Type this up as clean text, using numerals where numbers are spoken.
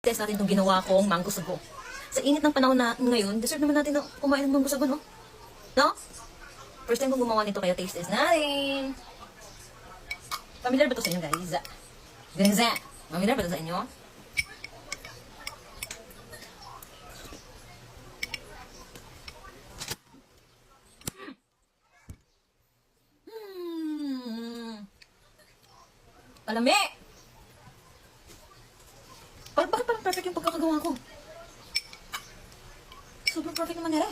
test natin itong ginawa kong mango sago. Sa init ng panahon na ngayon, deserve naman natin na kumain ng mango sago, no? No? First time kong gumawa nito, kaya taste test natin. Familiar ba ito sa inyo, guys? Guys, familiar ba ito sa inyo? Alami! Bakit parang perfect yung pagkakagawa ko? Sobrang perfect naman nila.